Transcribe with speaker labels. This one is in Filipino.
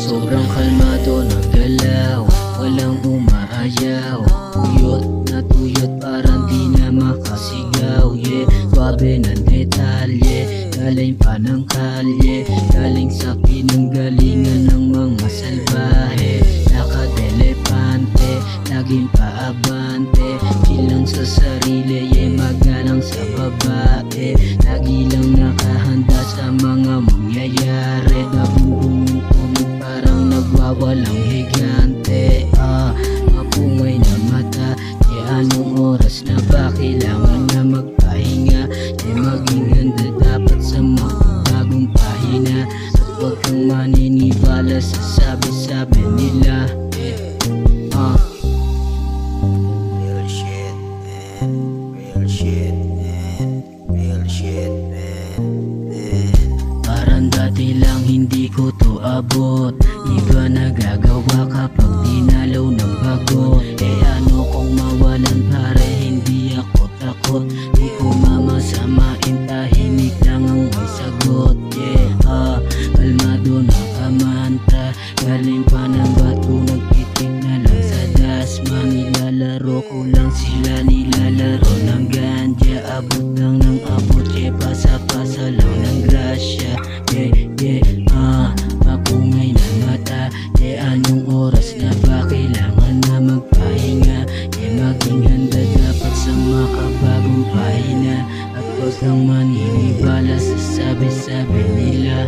Speaker 1: Sobrang kalmado ng galaw, walang umaayaw. Tuyot na tuyot parang di na makasigaw. Yeah, swabe ng detalye, galing pa ng kalye, galing sa pinanggalingan ng mga salbahe. Nakadelepante, laging paabante, chilang sa sarili, yeah, magalang sa babae. Lagi lang nakahanda sa mga mangyayari, nabubuo parang nagwawalang higante. Mapungay na mata, di anong oras na ba kailangan na magpahinga? Di maging handa dapat sa mga bagong pahina, at huwag kang maniniwala sa sabi-sabi nila.
Speaker 2: Real shit, man. Real shit, man. Real shit, man.
Speaker 1: Parang dati lang hindi ko to abot, iba nagagawa kapag dinalaw ng bagot. Ano kung mawalan pare, hindi ako takot, di ko mamasamain, tahimik lang ang may sagot. Yeah, kalmado na kamanta, galing pa ng bato, nagtitik na lang sa dasma. Nilalaro ko lang sila, nilalaro ng ganja, abot lang ng abot, yeah, pasa-pasa lang ng grasya. Mapungay na mata, anong oras na ba kailangan na magpahinga? Maging handa dapat sa makabagong pahina, at huwag kang maniniwala sa sabi-sabi nila.